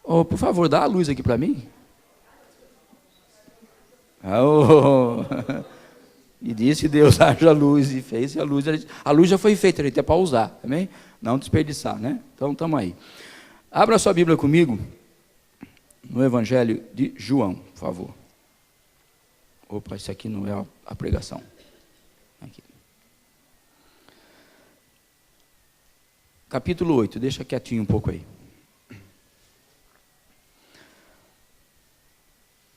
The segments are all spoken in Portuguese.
Oh, por favor, dá a luz aqui para mim. Oh. E disse Deus, haja luz, e fez a luz. A luz já foi feita, a gente é para usar, amém? Não desperdiçar, né? Então, estamos aí. Abra sua Bíblia comigo, no Evangelho de João, por favor. Opa, isso aqui não é a pregação. Aqui. Capítulo 8, deixa quietinho um pouco aí.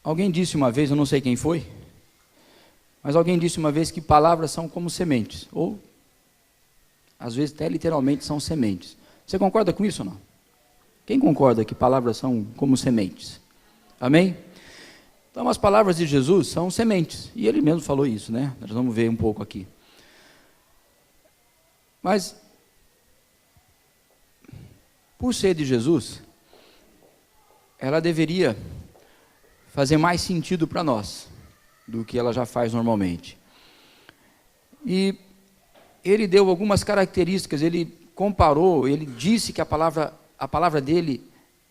Alguém disse uma vez, eu não sei quem foi, mas alguém disse uma vez que palavras são como sementes, ou às vezes até literalmente são sementes. Você concorda com isso ou não? Quem concorda que palavras são como sementes? Amém? Então as palavras de Jesus são sementes, e ele mesmo falou isso, né? Nós vamos ver um pouco aqui. Mas, por ser de Jesus, ela deveria fazer mais sentido para nós do que ela já faz normalmente. E ele deu algumas características, ele comparou, ele disse que a palavra dele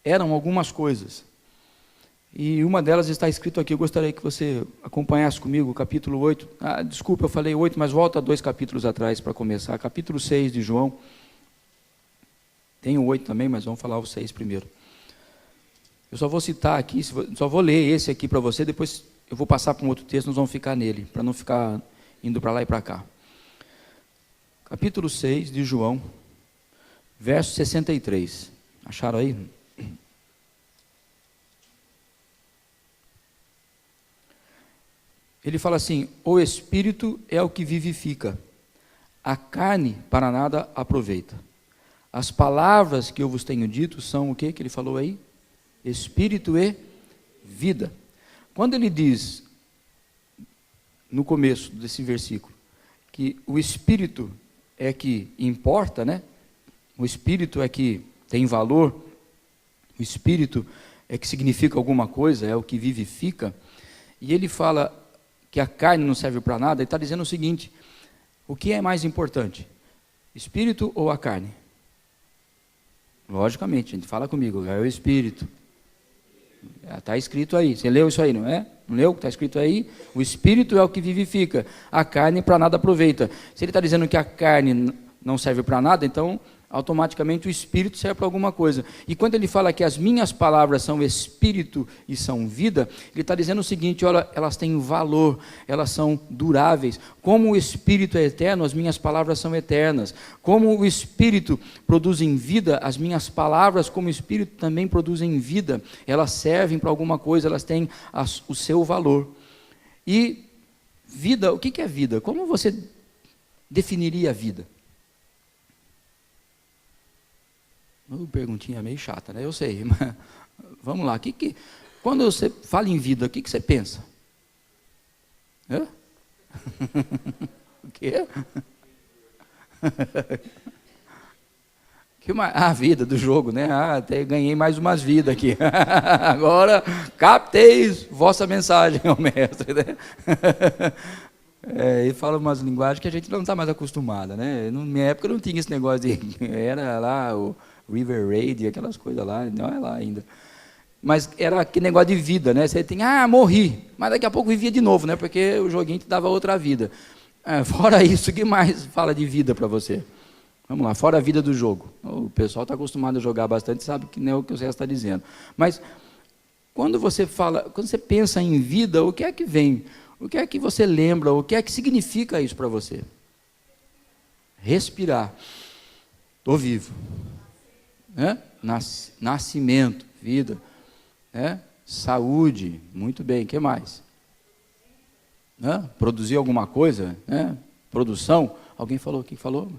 eram algumas coisas. E uma delas está escrito aqui, eu gostaria que você acompanhasse comigo, capítulo 8. Desculpa, eu falei 8, mas volta 2 capítulos atrás para começar. Capítulo 6 de João. Tem o 8 também, mas vamos falar o 6 primeiro. Eu só vou citar aqui, só vou ler esse aqui para você, depois eu vou passar para um outro texto, nós vamos ficar nele, para não ficar indo para lá e para cá. Capítulo 6 de João, verso 63. Acharam aí? Ele fala assim: o Espírito é o que vivifica, a carne para nada aproveita. As palavras que eu vos tenho dito são o que ele falou aí? Espírito e vida. Quando ele diz, no começo desse versículo, que o Espírito é que importa, né? O Espírito é que tem valor, o Espírito é que significa alguma coisa, é o que vivifica, e ele fala que a carne não serve para nada, ele está dizendo o seguinte: o que é mais importante? Espírito ou a carne? Logicamente, a gente fala comigo, é o Espírito. Está escrito aí, você leu isso aí, não é? Não leu? Está escrito aí, o Espírito é o que vivifica, a carne para nada aproveita. Se ele está dizendo que a carne não serve para nada, então automaticamente o Espírito serve para alguma coisa. E quando ele fala que as minhas palavras são Espírito e são vida, ele está dizendo o seguinte: olha, elas têm valor, elas são duráveis. Como o Espírito é eterno, as minhas palavras são eternas. Como o Espírito produz em vida, as minhas palavras, como o Espírito, também produzem vida. Elas servem para alguma coisa, elas têm o seu valor. E vida, o que é vida? Como você definiria a vida? Uma perguntinha meio chata, né? Eu sei, mas vamos lá. Quando você fala em vida, o que você pensa? Hã? O quê? A vida do jogo, né? Até ganhei mais umas vidas aqui. Agora captei vossa mensagem, ao mestre, né? Ele fala umas linguagens que a gente não está mais acostumada, né? Na minha época não tinha esse negócio de... Era lá o River Raid, aquelas coisas lá, não é lá ainda. Mas era aquele negócio de vida, né? Você tem, morri, mas daqui a pouco vivia de novo, né? Porque o joguinho te dava outra vida. Fora isso, o que mais fala de vida para você? Vamos lá, fora a vida do jogo. O pessoal está acostumado a jogar bastante, sabe que não é o que o Zé está dizendo. Mas quando você pensa em vida, o que é que vem? O que é que você lembra? O que é que significa isso para você? Respirar. Estou vivo. Nascimento, vida, saúde, muito bem, o que mais? Produzir alguma coisa, produção, alguém falou, quem falou?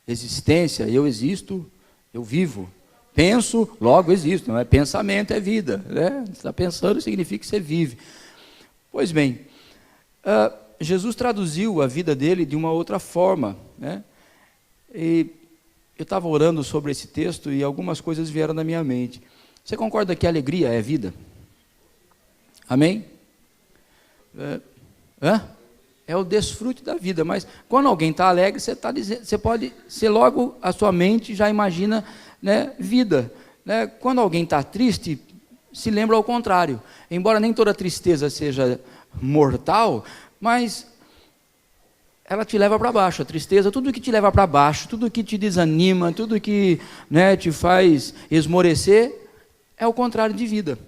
Existência, eu existo, eu vivo, penso, logo existo, não é? Pensamento é vida, né? Você está pensando, significa que você vive. Pois bem, Jesus traduziu a vida dele de uma outra forma, né? E eu estava orando sobre esse texto e algumas coisas vieram na minha mente. Você concorda que a alegria é vida? Amém? É o desfrute da vida, mas quando alguém está alegre, você pode ser logo, a sua mente já imagina, né, vida. né, quando alguém está triste, se lembra ao contrário. Embora nem toda tristeza seja mortal, mas ela te leva para baixo. A tristeza, tudo que te leva para baixo, tudo que te desanima, tudo que, né, te faz esmorecer, é o contrário de vida.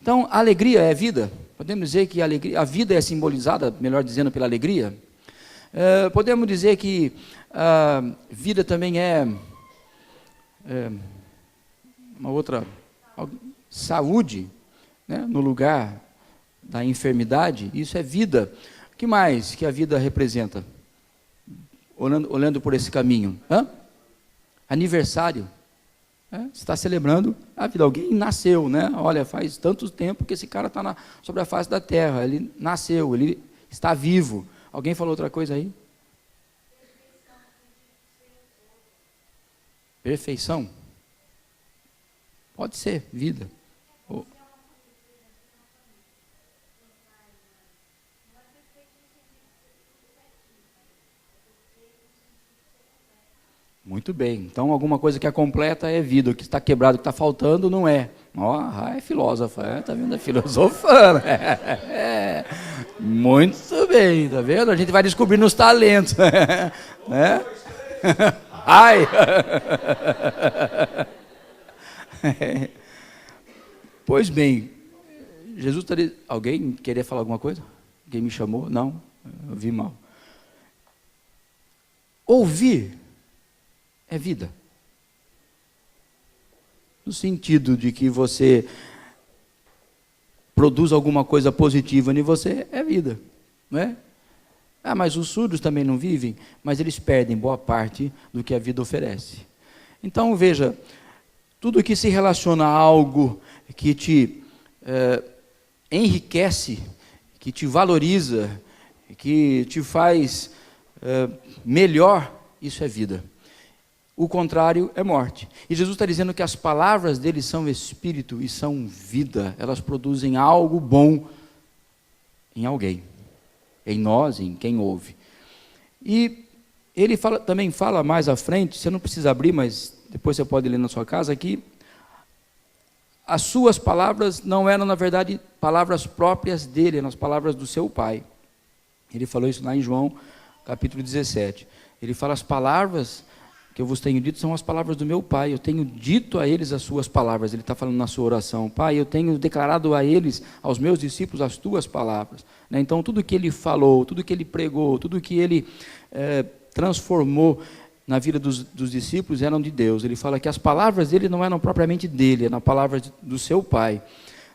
Então, a alegria é vida. Podemos dizer que a vida é simbolizada, melhor dizendo, pela alegria. Podemos dizer que a vida também é uma outra saúde, né, no lugar da enfermidade. Isso é vida. O que mais que a vida representa? Olhando por esse caminho. Aniversário. Você está celebrando a vida. Alguém nasceu, né? Olha, faz tanto tempo que esse cara está sobre a face da terra. Ele nasceu, ele está vivo. Alguém falou outra coisa aí? Perfeição? Pode ser, vida. Muito bem. Então, alguma coisa que é completa é vida. O que está quebrado, o que está faltando, não é. É filósofa. Está vendo? É filosofando. Muito bem, está vendo? A gente vai descobrindo os talentos. Né? Ai! Pois bem, Jesus está dizendo... Alguém queria falar alguma coisa? Alguém me chamou? Não, eu vi mal. Ouvir é vida. No sentido de que você produz alguma coisa positiva em você, é vida, não é? Mas os surdos também não vivem, mas eles perdem boa parte do que a vida oferece. Então, veja, tudo que se relaciona a algo que te enriquece, que te valoriza, que te faz melhor, isso é vida. O contrário é morte. E Jesus está dizendo que as palavras dele são espírito e são vida. Elas produzem algo bom em alguém, em nós, em quem ouve. E ele também fala mais à frente, você não precisa abrir, mas depois você pode ler na sua casa, que as suas palavras não eram, na verdade, palavras próprias dele, eram as palavras do seu pai. Ele falou isso lá em João, capítulo 17. Ele fala, as palavras que eu vos tenho dito são as palavras do meu pai, eu tenho dito a eles as suas palavras. Ele está falando na sua oração, pai, eu tenho declarado a eles, aos meus discípulos, as tuas palavras. Então, tudo que ele falou, tudo que ele pregou, tudo que ele transformou na vida dos discípulos eram de Deus. Ele fala que as palavras dele não eram propriamente dele, eram palavras do seu pai.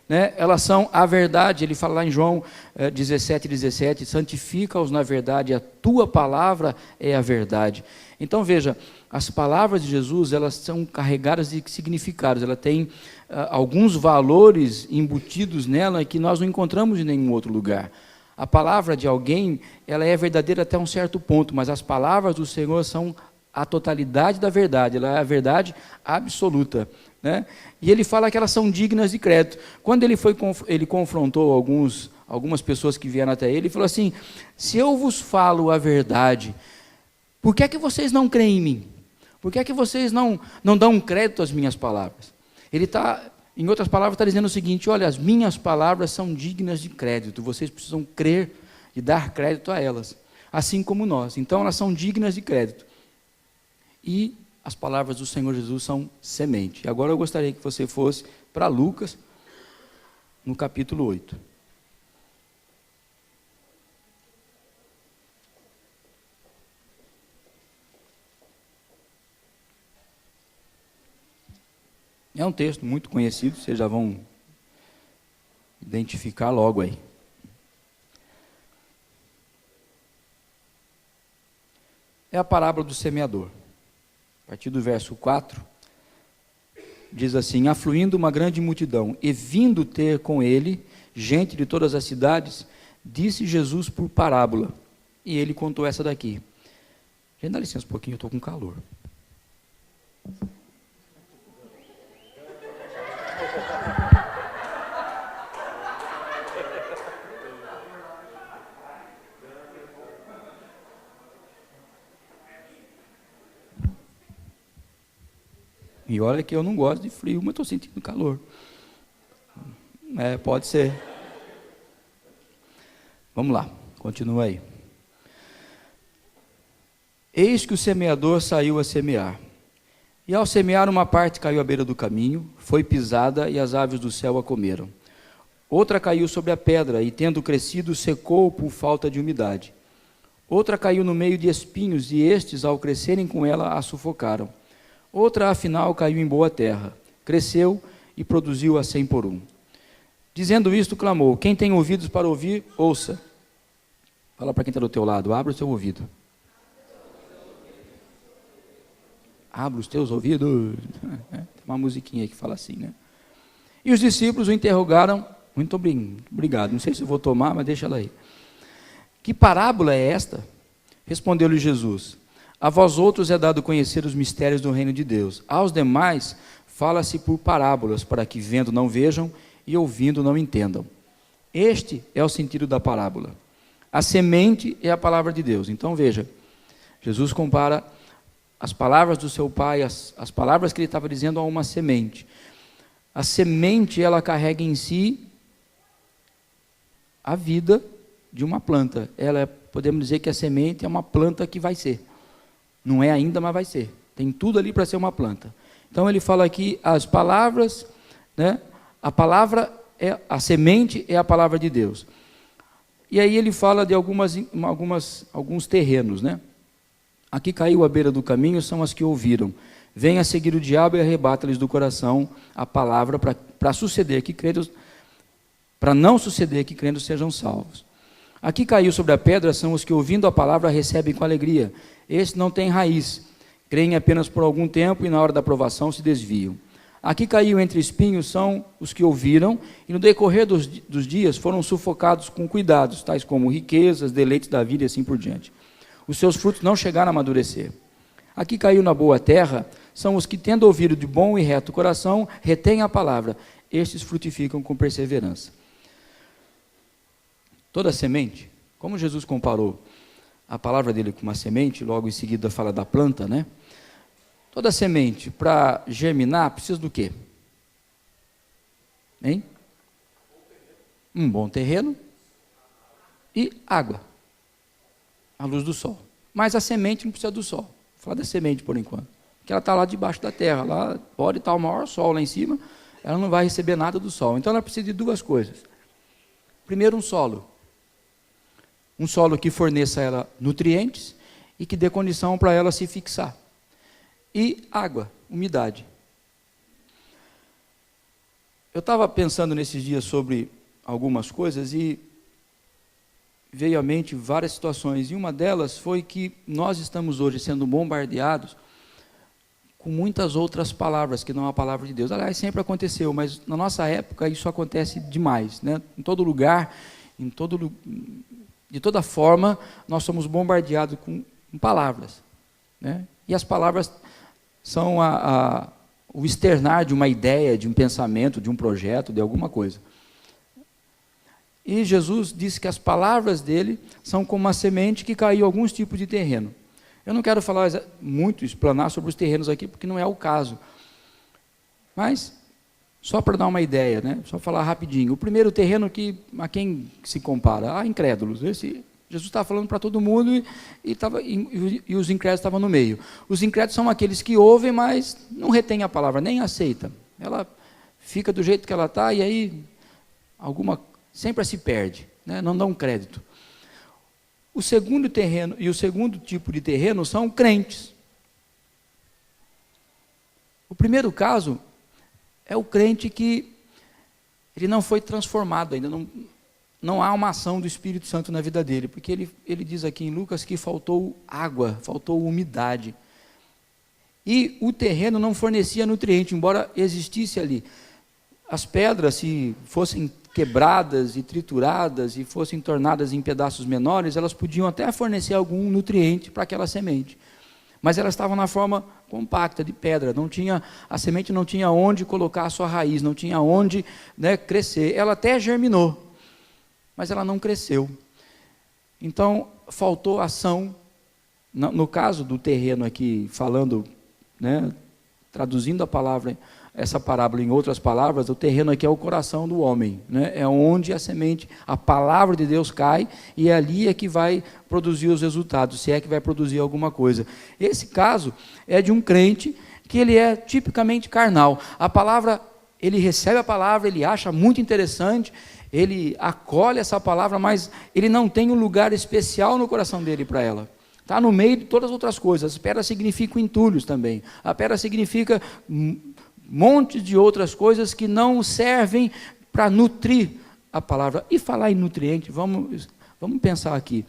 Né? Elas são a verdade. Ele fala lá em João 17:17, santifica-os na verdade, a tua palavra é a verdade. Então veja, as palavras de Jesus, elas são carregadas de significados, ela tem alguns valores embutidos nela que nós não encontramos em nenhum outro lugar. A palavra de alguém, ela é verdadeira até um certo ponto, mas as palavras do Senhor são a totalidade da verdade, ela é a verdade absoluta. Né? E ele fala que elas são dignas de crédito. Quando ele confrontou algumas pessoas que vieram até ele falou assim, se eu vos falo a verdade, por que é que vocês não creem em mim? Por que é que vocês não dão crédito às minhas palavras? Ele está, em outras palavras, está dizendo o seguinte, olha, as minhas palavras são dignas de crédito, vocês precisam crer e dar crédito a elas, assim como nós. Então elas são dignas de crédito. E as palavras do Senhor Jesus são semente. Agora eu gostaria que você fosse para Lucas, no capítulo 8. É um texto muito conhecido, vocês já vão identificar logo aí. É a parábola do semeador. A partir do verso 4, diz assim, afluindo uma grande multidão, e vindo ter com ele gente de todas as cidades, disse Jesus por parábola, e ele contou essa daqui. Gente, dá licença um pouquinho, eu estou com calor. E olha que eu não gosto de frio, mas estou sentindo calor. Pode ser. Vamos lá, continua aí. Eis que o semeador saiu a semear. E ao semear, uma parte caiu à beira do caminho, foi pisada e as aves do céu a comeram. Outra caiu sobre a pedra e, tendo crescido, secou por falta de umidade. Outra caiu no meio de espinhos e estes, ao crescerem com ela, a sufocaram. Outra, afinal, caiu em boa terra, cresceu e produziu a 100 por 1. Dizendo isto, clamou: quem tem ouvidos para ouvir, ouça. Fala para quem está do teu lado, abra o seu ouvido. Abra os teus ouvidos. Tem uma musiquinha aí que fala assim, né? E os discípulos o interrogaram. Muito obrigado. Não sei se eu vou tomar, mas deixa ela aí. Que parábola é esta? Respondeu-lhe Jesus: a vós outros é dado conhecer os mistérios do reino de Deus. Aos demais fala-se por parábolas, para que vendo não vejam e ouvindo não entendam. Este é o sentido da parábola. A semente é a palavra de Deus. Então veja, Jesus compara as palavras do seu pai, as palavras que ele estava dizendo, a uma semente. A semente, ela carrega em si a vida de uma planta. Podemos dizer que a semente é uma planta que vai ser. Não é ainda, mas vai ser. Tem tudo ali para ser uma planta. Então ele fala aqui as palavras, né? A semente é a palavra de Deus. E aí ele fala de alguns terrenos, né? Aqui caiu à beira do caminho são as que ouviram. Venha a seguir o diabo e arrebata-lhes do coração a palavra para não suceder que crendo sejam salvos. Aqui caiu sobre a pedra são os que ouvindo a palavra recebem com alegria. Estes não têm raiz, creem apenas por algum tempo e na hora da provação se desviam. Aqui caiu entre espinhos são os que ouviram e no decorrer dos dias foram sufocados com cuidados, tais como riquezas, deleites da vida e assim por diante. Os seus frutos não chegaram a amadurecer. Aqui caiu na boa terra, são os que, tendo ouvido de bom e reto coração, retêm a palavra. Estes frutificam com perseverança. Toda semente, como Jesus comparou a palavra dele com uma semente, logo em seguida fala da planta, né? Toda semente, para germinar, precisa do quê? Hein? Um bom terreno e água. A luz do sol. Mas a semente não precisa do sol. Vou falar da semente por enquanto. Porque ela está lá debaixo da terra. Lá pode estar o maior sol lá em cima, ela não vai receber nada do sol. Então ela precisa de duas coisas. Primeiro, um solo. Um solo que forneça a ela nutrientes e que dê condição para ela se fixar. E água, umidade. Eu estava pensando nesses dias sobre algumas coisas e veio à mente várias situações, e uma delas foi que nós estamos hoje sendo bombardeados com muitas outras palavras que não a palavra de Deus. Aliás, sempre aconteceu, mas na nossa época isso acontece demais, né? Em todo lugar, de toda forma, nós somos bombardeados com palavras, né? E as palavras são o externar de uma ideia, de um pensamento, de um projeto, de alguma coisa. E Jesus disse que as palavras dele são como uma semente que caiu em alguns tipos de terreno. Eu não quero falar muito, explanar sobre os terrenos aqui, porque não é o caso. Mas, só para dar uma ideia, né? Só falar rapidinho. O primeiro terreno a quem se compara? A incrédulos. Jesus estava falando para todo mundo e os incrédulos estavam no meio. Os incrédulos são aqueles que ouvem, mas não retêm a palavra, nem aceitam. Ela fica do jeito que ela está e aí sempre se perde, né? Não dão crédito. O segundo terreno e o segundo tipo de terreno são crentes. O primeiro caso é o crente que ele não foi transformado ainda, não há uma ação do Espírito Santo na vida dele, porque ele diz aqui em Lucas que faltou água, faltou umidade. E o terreno não fornecia nutriente, embora existisse ali. As pedras, se fossem quebradas e trituradas e fossem tornadas em pedaços menores, elas podiam até fornecer algum nutriente para aquela semente. Mas elas estavam na forma compacta de pedra, a semente não tinha onde colocar a sua raiz, não tinha onde, né, crescer. Ela até germinou, mas ela não cresceu. Então, faltou ação. No caso do terreno aqui, falando, né, traduzindo a palavra, essa parábola em outras palavras, o terreno aqui é o coração do homem, né? É onde a semente, a palavra de Deus cai, e ali é que vai produzir os resultados, se é que vai produzir alguma coisa. Esse caso é de um crente que ele é tipicamente carnal. A palavra, ele recebe a palavra, ele acha muito interessante, ele acolhe essa palavra, mas ele não tem um lugar especial no coração dele para ela. Está no meio de todas as outras coisas. As pedras significam entulhos também. A pedra significa monte de outras coisas que não servem para nutrir a palavra. E falar em nutriente, vamos pensar aqui.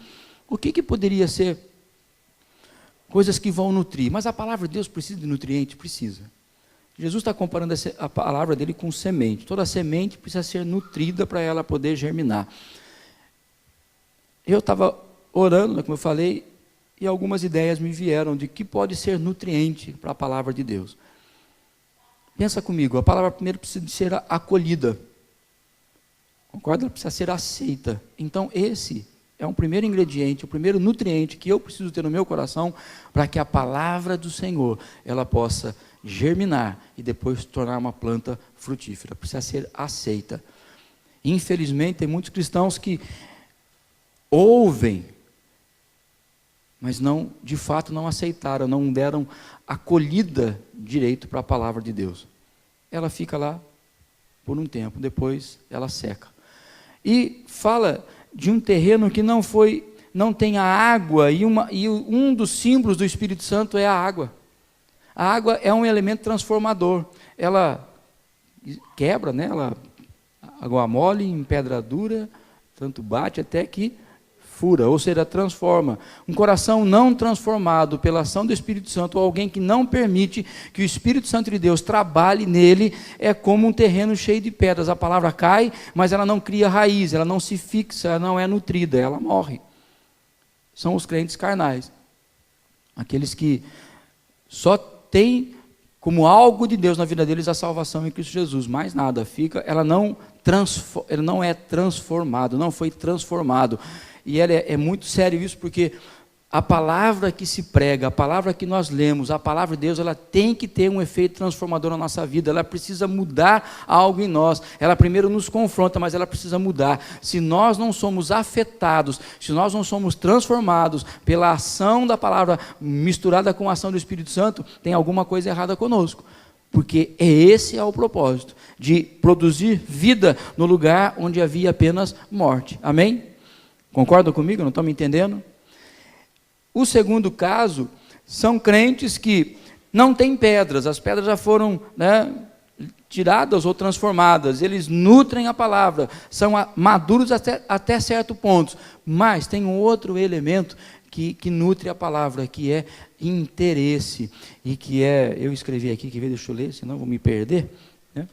O que poderia ser coisas que vão nutrir? Mas a palavra de Deus precisa de nutriente? Precisa. Jesus está comparando a palavra dele com semente. Toda semente precisa ser nutrida para ela poder germinar. Eu estava orando, como eu falei, e algumas ideias me vieram de que pode ser nutriente para a palavra de Deus. Pensa comigo, a palavra primeiro precisa ser acolhida. Concorda? Ela precisa ser aceita. Então esse é um primeiro ingrediente, o primeiro nutriente que eu preciso ter no meu coração para que a palavra do Senhor, ela possa germinar e depois se tornar uma planta frutífera. Precisa ser aceita. Infelizmente, tem muitos cristãos que ouvem, mas não, de fato não aceitaram, não deram acolhida direito para a palavra de Deus. Ela fica lá por um tempo, depois ela seca. E fala de um terreno que não tem a água, e um dos símbolos do Espírito Santo é a água. A água é um elemento transformador. Ela quebra, né? Água mole em pedra dura, tanto bate até que fura, ou seja, transforma. Um coração não transformado pela ação do Espírito Santo, ou alguém que não permite que o Espírito Santo de Deus trabalhe nele, é como um terreno cheio de pedras. A palavra cai, mas ela não cria raiz, ela não se fixa, ela não é nutrida, ela morre. São os crentes carnais. Aqueles que só têm como algo de Deus na vida deles a salvação em Cristo Jesus, mais nada, ela não é transformado, não foi transformado. E é muito sério isso, porque a palavra que se prega, a palavra que nós lemos, a palavra de Deus, ela tem que ter um efeito transformador na nossa vida, ela precisa mudar algo em nós. Ela primeiro nos confronta, mas ela precisa mudar. Se nós não somos afetados, se nós não somos transformados pela ação da palavra misturada com a ação do Espírito Santo, tem alguma coisa errada conosco. Porque esse é o propósito, de produzir vida no lugar onde havia apenas morte. Amém? Concordam comigo? Não estão me entendendo? O segundo caso são crentes que não têm pedras, as pedras já foram, né, tiradas ou transformadas, eles nutrem a palavra, são maduros até certo ponto, mas tem um outro elemento que nutre a palavra, que é interesse, e que é, eu escrevi aqui, deixa eu ler, senão vou me perder, né?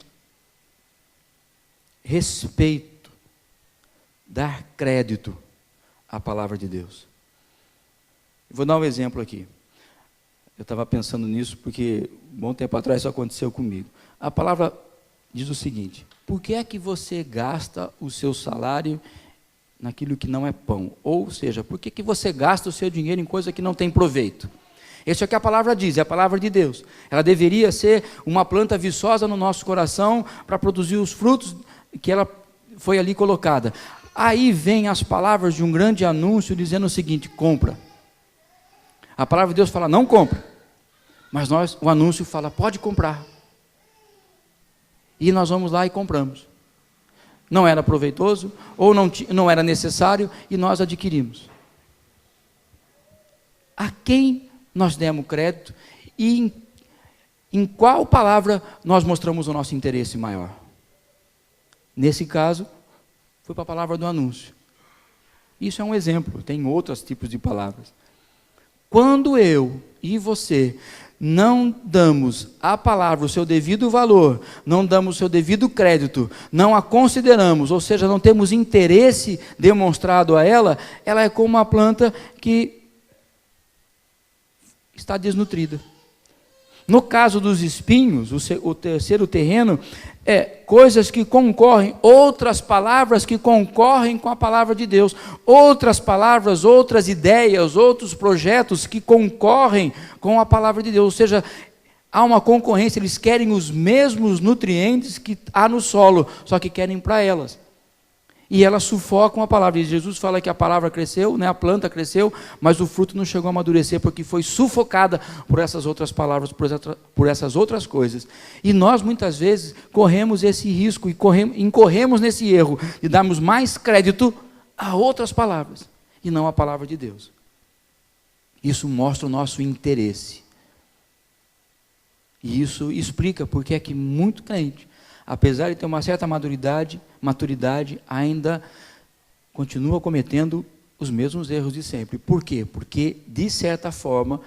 Respeito, dar crédito à palavra de Deus. Vou dar um exemplo aqui. Eu estava pensando nisso porque, um bom tempo atrás, isso aconteceu comigo. A palavra diz o seguinte: por que é que você gasta o seu salário naquilo que não é pão? Ou seja, por que que você gasta o seu dinheiro em coisa que não tem proveito? Isso é o que a palavra diz, é a palavra de Deus. Ela deveria ser uma planta viçosa no nosso coração para produzir os frutos que ela foi ali colocada. Aí vem as palavras de um grande anúncio dizendo o seguinte: compra. A palavra de Deus fala, não compra. Mas o anúncio fala, pode comprar. E nós vamos lá e compramos. Não era proveitoso, ou não era necessário, e nós adquirimos. A quem nós demos crédito e em qual palavra nós mostramos o nosso interesse maior? Nesse caso, foi para a palavra do anúncio. Isso é um exemplo, tem outros tipos de palavras. Quando eu e você não damos à palavra o seu devido valor, não damos o seu devido crédito, não a consideramos, ou seja, não temos interesse demonstrado a ela, ela é como uma planta que está desnutrida. No caso dos espinhos, o terceiro terreno, coisas que concorrem, outras palavras que concorrem com a palavra de Deus, outras palavras, outras ideias, outros projetos que concorrem com a palavra de Deus, ou seja, Há uma concorrência, eles querem os mesmos nutrientes que há no solo, só que querem para elas. E elas sufocam a palavra. E Jesus fala que a palavra cresceu, né, a planta cresceu, mas o fruto não chegou a amadurecer, porque foi sufocada por essas outras palavras, por essas outras coisas. E nós, muitas vezes, corremos esse risco e incorremos nesse erro de darmos mais crédito a outras palavras, e não a palavra de Deus. Isso mostra o nosso interesse. E isso explica porque é que muito crente, apesar de ter uma certa maturidade, ainda continua cometendo os mesmos erros de sempre. Por quê? Porque, de certa forma,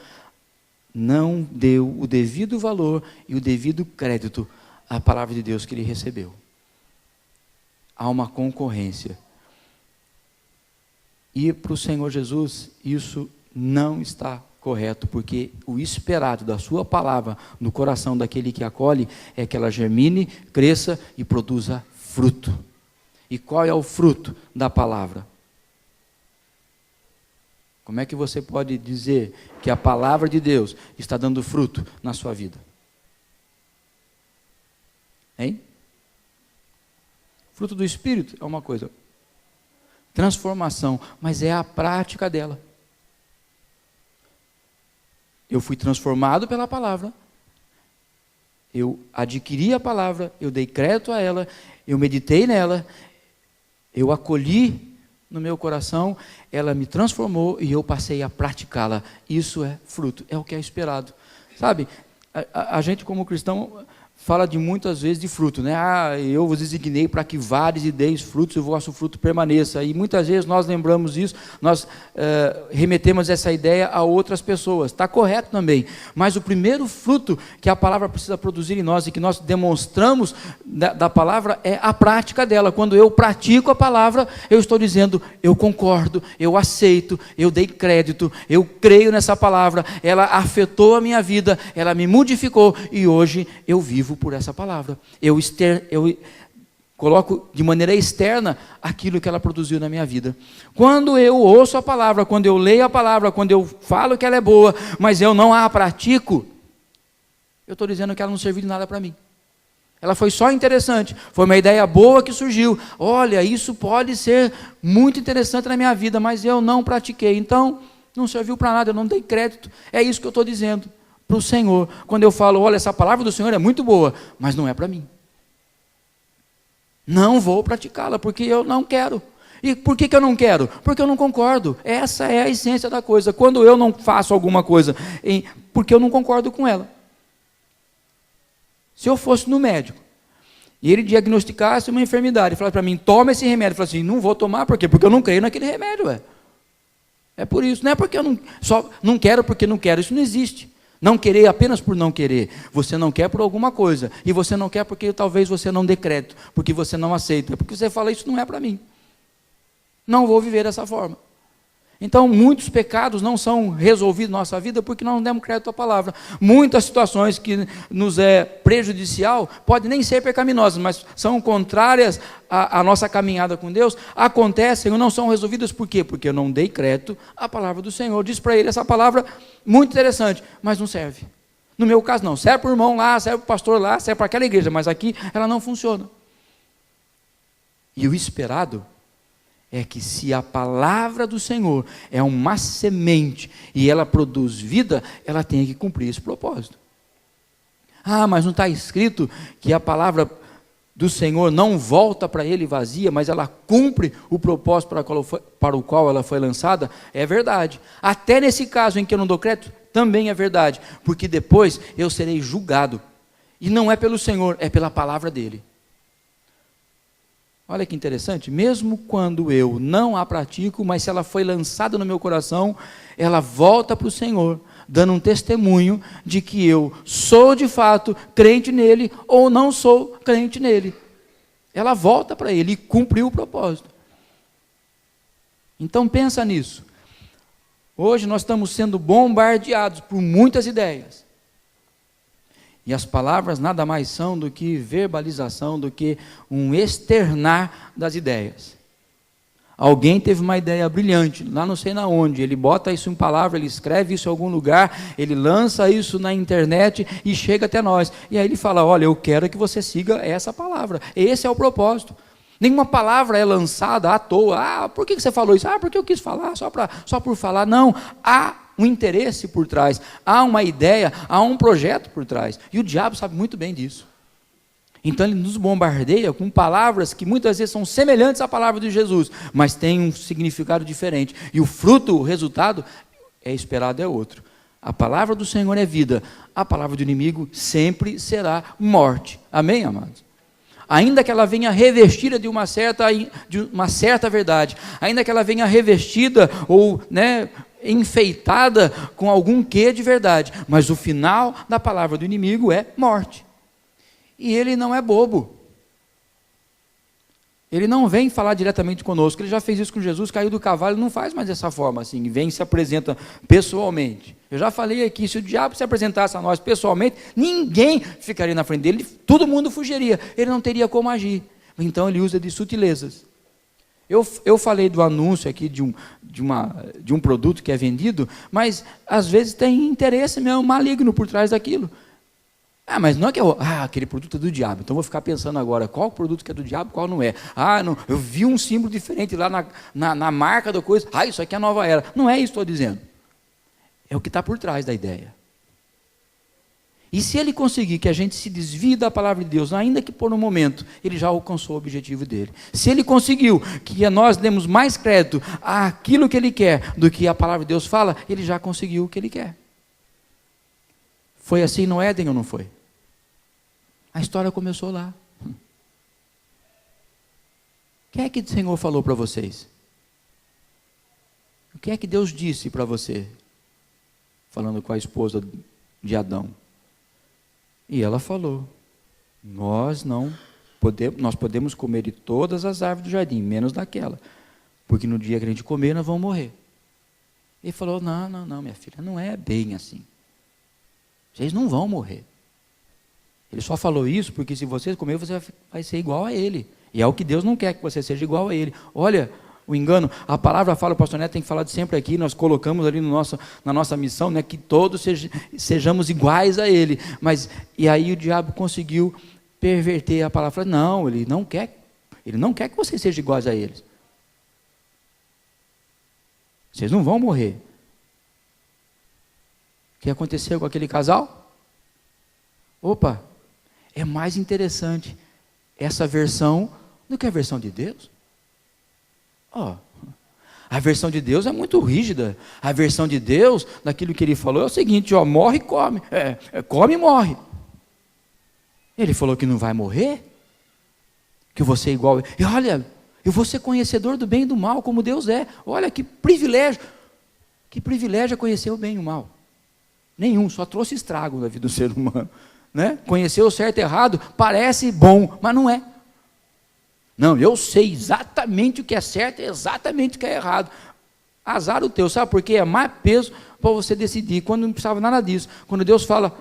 não deu o devido valor e o devido crédito à palavra de Deus que ele recebeu. Há uma concorrência. E para o Senhor Jesus, isso não está correto, porque o esperado da sua palavra no coração daquele que acolhe é que ela germine, cresça e produza fruto. E qual é o fruto da palavra? Como é que você pode dizer que a palavra de Deus está dando fruto na sua vida? Hein? Fruto do Espírito é uma coisa, transformação, mas é a prática dela. Eu fui transformado pela palavra, eu adquiri a palavra, eu dei crédito a ela, eu meditei nela, eu acolhi no meu coração, ela me transformou e eu passei a praticá-la. Isso é fruto, é o que é esperado. Sabe, a gente como cristão fala de muitas vezes de fruto, né? Eu vos designei para que vares e deis frutos e o vosso fruto permaneça. E muitas vezes nós lembramos disso, nós remetemos essa ideia a outras pessoas. Está correto também. Mas o primeiro fruto que a palavra precisa produzir em nós e que nós demonstramos da palavra é a prática dela. Quando eu pratico a palavra, eu estou dizendo, eu concordo, eu aceito, eu dei crédito, eu creio nessa palavra, ela afetou a minha vida, ela me modificou e hoje eu vivo por essa palavra. Eu coloco de maneira externa aquilo que ela produziu na minha vida. Quando eu ouço a palavra, quando eu leio a palavra, quando eu falo que ela é boa, mas eu não a pratico, eu estou dizendo que ela não serviu de nada para mim. Ela foi só interessante, foi uma ideia boa que surgiu. Olha, isso pode ser muito interessante na minha vida, mas eu não pratiquei. Então, não serviu para nada, eu não dei crédito. É isso que eu estou dizendo para o Senhor, quando eu falo, olha, essa palavra do Senhor é muito boa, mas não é para mim. Não vou praticá-la, porque eu não quero. E por que eu não quero? Porque eu não concordo. Essa é a essência da coisa. Quando eu não faço alguma coisa, porque eu não concordo com ela. Se eu fosse no médico, e ele diagnosticasse uma enfermidade, e falasse para mim, toma esse remédio, eu falasse assim, não vou tomar, por quê? Porque eu não creio naquele remédio. É por isso, não é porque eu só não quero porque não quero, isso não existe. Não querer apenas por não querer. Você não quer por alguma coisa. E você não quer porque talvez você não dê crédito. Porque você não aceita. Porque você fala, isso não é para mim. Não vou viver dessa forma. Então, muitos pecados não são resolvidos na nossa vida porque nós não demos crédito à palavra. Muitas situações que nos é prejudicial, podem nem ser pecaminosas, mas são contrárias à nossa caminhada com Deus, acontecem ou não são resolvidas. Por quê? Porque eu não dei crédito à palavra do Senhor. Diz para ele essa palavra muito interessante, mas não serve. No meu caso não, serve para o irmão lá, serve para o pastor lá, serve para aquela igreja, mas aqui ela não funciona. E o esperado é que se a palavra do Senhor é uma semente e ela produz vida, ela tem que cumprir esse propósito. Mas não está escrito que a palavra do Senhor não volta para ele vazia, mas ela cumpre o propósito para o qual ela foi lançada? É verdade. Até nesse caso em que eu não dou crédito, também é verdade, porque depois eu serei julgado. E não é pelo Senhor, é pela palavra dele. Olha que interessante, mesmo quando eu não a pratico, mas se ela foi lançada no meu coração, ela volta para o Senhor, dando um testemunho de que eu sou de fato crente nele ou não sou crente nele. Ela volta para ele e cumpriu o propósito. Então pensa nisso. Hoje nós estamos sendo bombardeados por muitas ideias. E as palavras nada mais são do que verbalização, do que um externar das ideias. Alguém teve uma ideia brilhante, lá não sei na onde, ele bota isso em palavra, ele escreve isso em algum lugar, ele lança isso na internet e chega até nós. E aí ele fala, olha, eu quero que você siga essa palavra. Esse é o propósito. Nenhuma palavra é lançada à toa. Por que você falou isso? Porque eu quis falar, só por falar. Não, há um interesse por trás, há uma ideia, há um projeto por trás. E o diabo sabe muito bem disso. Então ele nos bombardeia com palavras que muitas vezes são semelhantes à palavra de Jesus, mas têm um significado diferente. E o fruto, o resultado, esperado é outro. A palavra do Senhor é vida, a palavra do inimigo sempre será morte. Amém, amados? Ainda que ela venha revestida de uma certa verdade, ainda que ela venha revestida ou enfeitada com algum quê de verdade, mas o final da palavra do inimigo é morte. E ele não é bobo. Ele não vem falar diretamente conosco. Ele já fez isso com Jesus, caiu do cavalo, não faz mais dessa forma assim, vem e se apresenta pessoalmente. Eu já falei aqui, se o diabo se apresentasse a nós pessoalmente, ninguém ficaria na frente dele, todo mundo fugiria, ele não teria como agir. Então ele usa de sutilezas. Eu falei do anúncio aqui de um produto que é vendido, mas às vezes tem interesse mesmo maligno por trás daquilo. Mas não é que aquele produto é do diabo, então vou ficar pensando agora, qual produto que é do diabo, qual não é. Não, eu vi um símbolo diferente lá na marca da coisa, isso aqui é a nova era. Não é isso que estou dizendo. É o que está por trás da ideia. E se ele conseguir que a gente se desvie da palavra de Deus, ainda que por um momento, ele já alcançou o objetivo dele. Se ele conseguiu que nós demos mais crédito àquilo que ele quer do que a palavra de Deus fala, ele já conseguiu o que ele quer. Foi assim no Éden ou não foi? A história começou lá. O que é que o Senhor falou para vocês? O que é que Deus disse para você? Falando com a esposa de Adão. E ela falou, nós podemos comer de todas as árvores do jardim, menos daquela, porque no dia que a gente comer, nós vamos morrer. Ele falou, não, minha filha, não é bem assim. Vocês não vão morrer. Ele só falou isso porque se vocês comerem, você vai ser igual a ele. E é o que Deus não quer, que você seja igual a ele. Olha o engano, a palavra fala, o pastor Neto tem falado sempre aqui, nós colocamos ali na nossa missão, que todos sejamos iguais a ele. E aí o diabo conseguiu perverter a palavra. Não, ele não quer que vocês sejam iguais a eles. Vocês não vão morrer. O que aconteceu com aquele casal? É mais interessante essa versão do que a versão de Deus. A versão de Deus é muito rígida. A versão de Deus, daquilo que ele falou, é o seguinte, morre e come. Come e morre. Ele falou que não vai morrer, que você é igual. E olha, eu vou ser conhecedor do bem e do mal, como Deus é. Olha que privilégio. Que privilégio é conhecer o bem e o mal. Nenhum, só trouxe estrago na vida do ser humano. Conhecer o certo e errado parece bom, mas não é. Não, eu sei exatamente o que é certo e exatamente o que é errado. Azar o teu, sabe por quê? É mais peso para você decidir, quando não precisava nada disso. Quando Deus fala,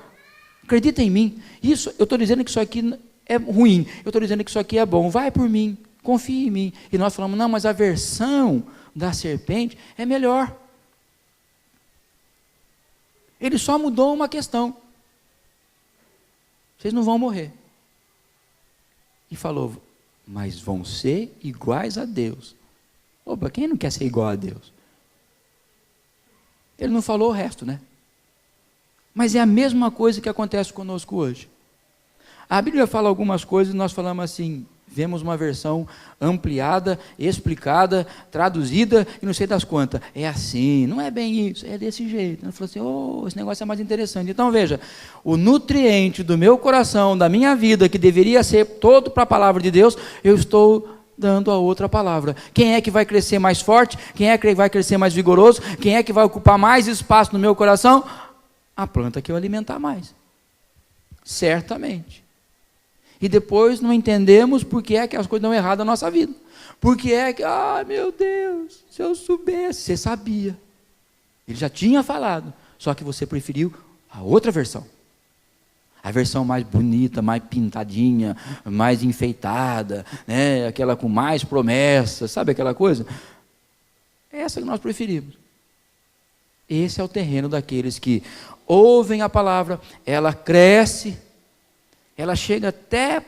acredita em mim. Isso, eu estou dizendo que isso aqui é ruim, eu estou dizendo que isso aqui é bom, vai por mim, confia em mim. E nós falamos, não, mas a versão da serpente é melhor. Ele só mudou uma questão. Vocês não vão morrer. E falou, mas vão ser iguais a Deus. Quem não quer ser igual a Deus? Ele não falou o resto, Mas é a mesma coisa que acontece conosco hoje. A Bíblia fala algumas coisas e nós falamos assim, vemos uma versão ampliada, explicada, traduzida e não sei das quantas. É assim, não é bem isso, é desse jeito. Ele falou assim, esse negócio é mais interessante. Então veja, o nutriente do meu coração, da minha vida, que deveria ser todo para a palavra de Deus, eu estou dando a outra palavra. Quem é que vai crescer mais forte? Quem é que vai crescer mais vigoroso? Quem é que vai ocupar mais espaço no meu coração? A planta que eu alimentar mais. Certamente. E depois não entendemos por que é que as coisas dão errado na nossa vida. Porque é que, meu Deus, se eu soubesse, você sabia. Ele já tinha falado, só que você preferiu a outra versão. A versão mais bonita, mais pintadinha, mais enfeitada, né? Aquela com mais promessas, sabe aquela coisa? É essa que nós preferimos. Esse é o terreno daqueles que ouvem a palavra, ela cresce, ela chega até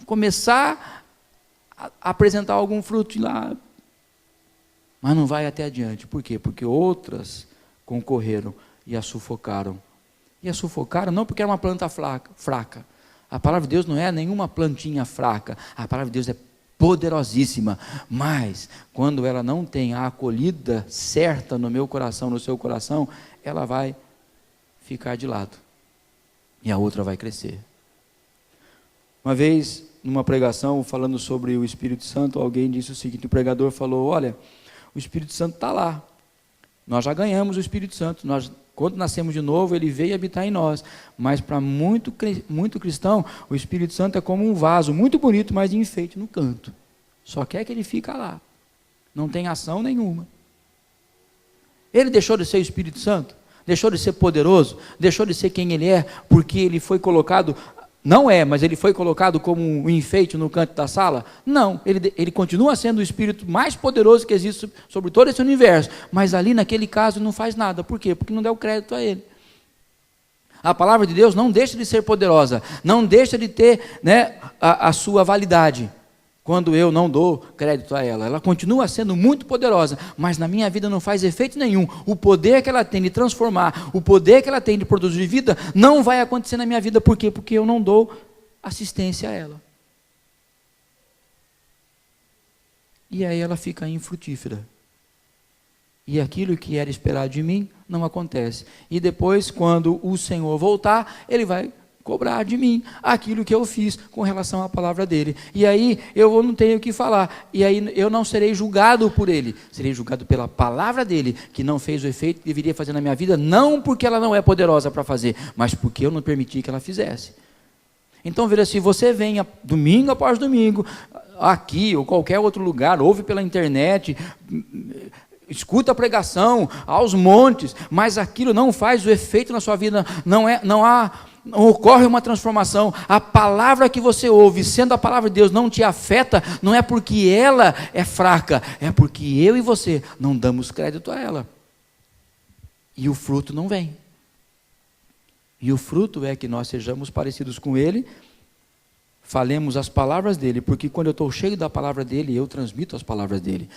começar a apresentar algum fruto lá, mas não vai até adiante. Por quê? Porque outras concorreram e a sufocaram. E a sufocaram não porque era uma planta fraca. A palavra de Deus não é nenhuma plantinha fraca. A palavra de Deus é poderosíssima. Mas, quando ela não tem a acolhida certa no meu coração, no seu coração, ela vai ficar de lado. E a outra vai crescer. Uma vez, numa pregação, falando sobre o Espírito Santo, alguém disse o seguinte, o pregador falou, olha, o Espírito Santo está lá. Nós já ganhamos o Espírito Santo. Quando nascemos de novo, ele veio habitar em nós. Mas para muito cristão, o Espírito Santo é como um vaso, muito bonito, mas de enfeite no canto. Só quer que ele fica lá. Não tem ação nenhuma. Ele deixou de ser o Espírito Santo? Deixou de ser poderoso? Deixou de ser quem ele é? Porque ele foi colocado... Não é, mas ele foi colocado como um enfeite no canto da sala? Não, ele continua sendo o Espírito mais poderoso que existe sobre todo esse universo, mas ali naquele caso não faz nada. Por quê? Porque não deu crédito a ele. A palavra de Deus não deixa de ser poderosa, não deixa de ter, né, a sua validade, quando eu não dou crédito a ela. Ela continua sendo muito poderosa, mas na minha vida não faz efeito nenhum. O poder que ela tem de transformar, o poder que ela tem de produzir vida, não vai acontecer na minha vida. Por quê? Porque eu não dou assistência a ela. E aí ela fica infrutífera. E aquilo que era esperado de mim, não acontece. E depois, quando o Senhor voltar, ele vai cobrar de mim aquilo que eu fiz com relação à palavra dele. E aí eu não tenho o que falar. E aí eu não serei julgado por ele. Serei julgado pela palavra dele, que não fez o efeito que deveria fazer na minha vida, não porque ela não é poderosa para fazer, mas porque eu não permiti que ela fizesse. Então, veja, se você vem domingo após domingo, aqui ou qualquer outro lugar, ouve pela internet, escuta a pregação aos montes, mas aquilo não faz o efeito na sua vida, não ocorre uma transformação. A palavra que você ouve, sendo a palavra de Deus, não te afeta, não é porque ela é fraca, é porque eu e você não damos crédito a ela. E o fruto não vem. E o fruto é que nós sejamos parecidos com ele, falemos as palavras dele, porque quando eu estou cheio da palavra dele, eu transmito as palavras dele.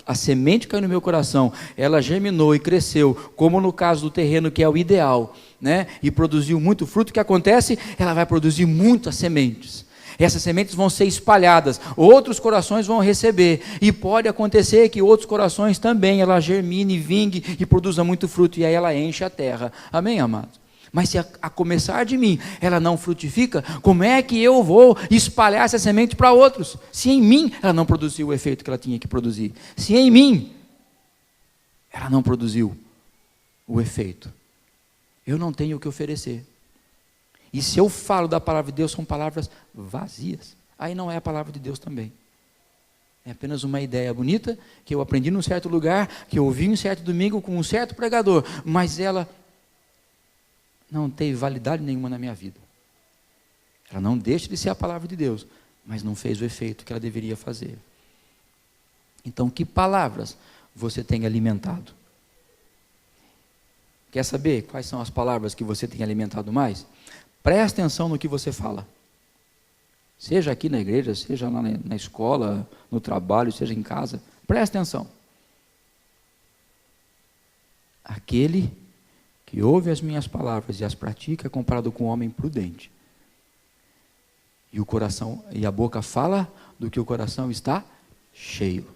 A semente caiu no meu coração, ela germinou e cresceu, como no caso do terreno que é o ideal, né? E produziu muito fruto. O que acontece? Ela vai produzir muitas sementes. Essas sementes vão ser espalhadas, outros corações vão receber, e pode acontecer que outros corações também, ela germine, vingue e produza muito fruto, e aí ela enche a terra. Amém, amados? Mas se a começar de mim, ela não frutifica, como é que eu vou espalhar essa semente para outros? Se em mim ela não produziu o efeito que ela tinha que produzir. Se em mim ela não produziu o efeito, eu não tenho o que oferecer. E se eu falo da palavra de Deus, são palavras vazias. Aí não é a palavra de Deus também. É apenas uma ideia bonita, que eu aprendi num certo lugar, que eu ouvi um certo domingo com um certo pregador, mas ela não teve validade nenhuma na minha vida. Ela não deixa de ser a palavra de Deus, mas não fez o efeito que ela deveria fazer. Então, que palavras você tem alimentado? Quer saber quais são as palavras que você tem alimentado mais? Preste atenção no que você fala. Seja aqui na igreja, seja lá na escola, no trabalho, seja em casa. Preste atenção. Aquele que ouve as minhas palavras e as pratica é comparado com um homem prudente. E o coração e a boca fala do que o coração está cheio.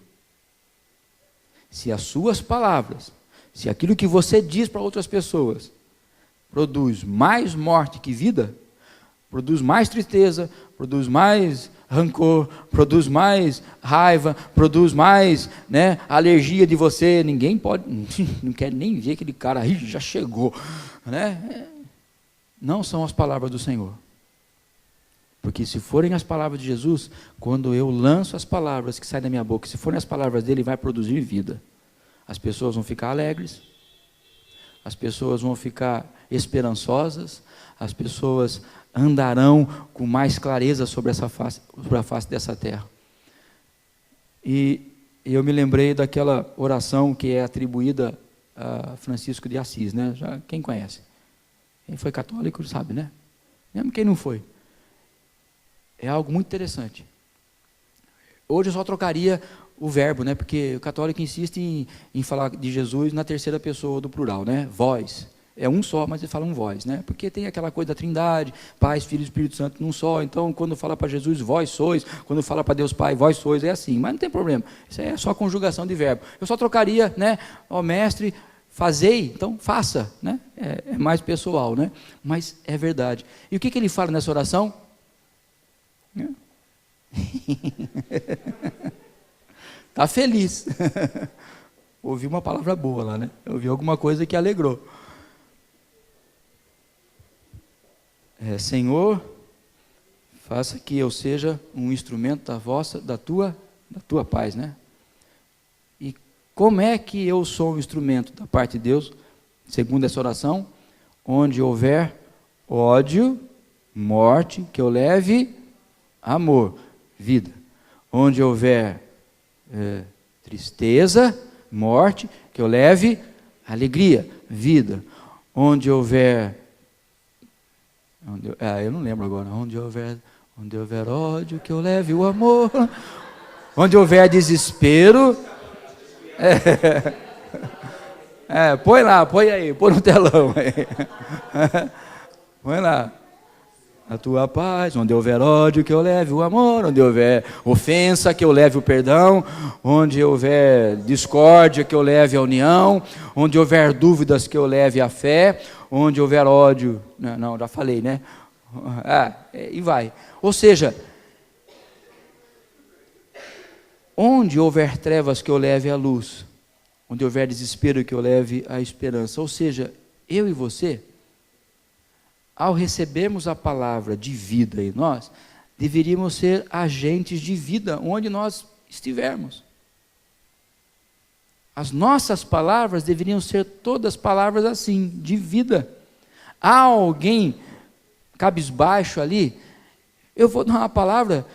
Se as suas palavras, se aquilo que você diz para outras pessoas produz mais morte que vida, produz mais tristeza, produz mais rancor, produz mais raiva, produz mais, né, alergia de você, ninguém pode, não quer nem ver aquele cara aí, já chegou, né? Não são as palavras do Senhor. Porque se forem as palavras de Jesus, quando eu lanço as palavras que saem da minha boca, se forem as palavras dele, vai produzir vida. As pessoas vão ficar alegres, as pessoas vão ficar esperançosas, as pessoas andarão com mais clareza sobre a face dessa terra. E eu me lembrei daquela oração que é atribuída a Francisco de Assis, né? Quem conhece? Quem foi católico sabe, né? Mesmo quem não foi. É algo muito interessante. Hoje eu só trocaria o verbo, né? Porque o católico insiste em falar de Jesus na terceira pessoa do plural, né? Vós. É um só, mas ele fala um vós, né? Porque tem aquela coisa da Trindade, Pai, Filho e Espírito Santo num só. Então, quando fala para Jesus, vós sois. Quando fala para Deus Pai, vós sois. É assim, mas não tem problema. Isso é só conjugação de verbo. Eu só trocaria, né? Ó mestre, fazei, então faça, né? É mais pessoal, né? Mas é verdade. E o que ele fala nessa oração? Está feliz. Ouvi uma palavra boa lá, né? Ouvi alguma coisa que alegrou. Senhor, faça que eu seja um instrumento da tua paz, né? E como é que eu sou um instrumento da parte de Deus, segundo essa oração? Onde houver ódio, morte, que eu leve amor, vida. Onde houver tristeza, morte, que eu leve alegria, vida. Onde houver eu não lembro agora. Onde houver ódio, que eu leve o amor. Onde houver desespero. Põe lá, põe aí, põe no telão aí. Põe lá. A tua paz, onde houver ódio, que eu leve o amor. Onde houver ofensa, que eu leve o perdão. Onde houver discórdia, que eu leve a união. Onde houver dúvidas, que eu leve a fé. Onde houver ódio, não, já falei, né? E vai. Ou seja, onde houver trevas, que eu leve a luz. Onde houver desespero, que eu leve a esperança. Ou seja, eu e você, ao recebermos a palavra de vida em nós, deveríamos ser agentes de vida onde nós estivermos. As nossas palavras deveriam ser todas palavras assim, de vida. Há alguém cabisbaixo ali, eu vou dar uma palavra,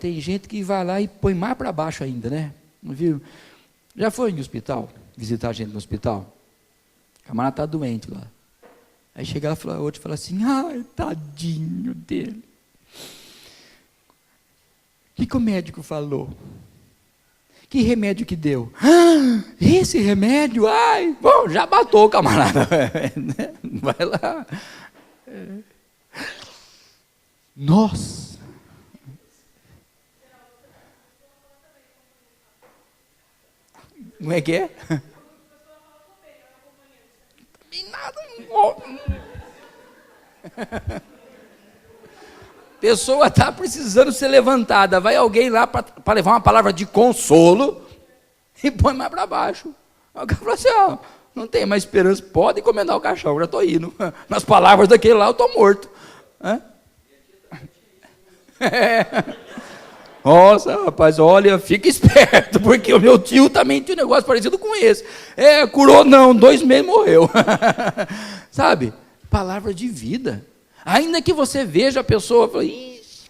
tem gente que vai lá e põe mais para baixo ainda, né? Não viu? Já foi em hospital, visitar gente no hospital? O camarada está doente lá. Aí chega lá, outro fala assim, ai, tadinho dele. O que o médico falou? Que remédio que deu? Esse remédio? Ai, bom, já matou o camarada. Vai lá. Nossa. Como é que é? Também nada. Pessoa está precisando ser levantada, vai alguém lá para levar uma palavra de consolo e põe mais para baixo. O cara fala assim, não tem mais esperança, pode encomendar o caixão, já estou indo. Nas palavras daquele lá eu estou morto. Nossa, rapaz, olha, fica esperto, porque o meu tio também tinha um negócio parecido com esse. Curou não, 2 meses morreu. Sabe? Palavra de vida. Ainda que você veja a pessoa, fala,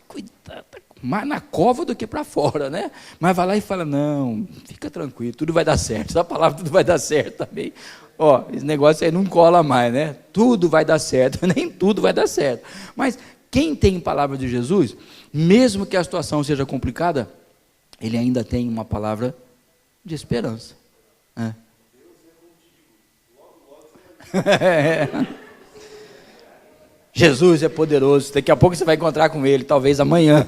cuidado, mais na cova do que para fora, né? Mas vai lá e fala, não, fica tranquilo, tudo vai dar certo. Essa palavra, tudo vai dar certo também. Esse negócio aí não cola mais, né? Tudo vai dar certo, nem tudo vai dar certo. Mas quem tem palavra de Jesus, mesmo que a situação seja complicada, ele ainda tem uma palavra de esperança. Deus é contigo. Jesus é poderoso, daqui a pouco você vai encontrar com ele, talvez amanhã.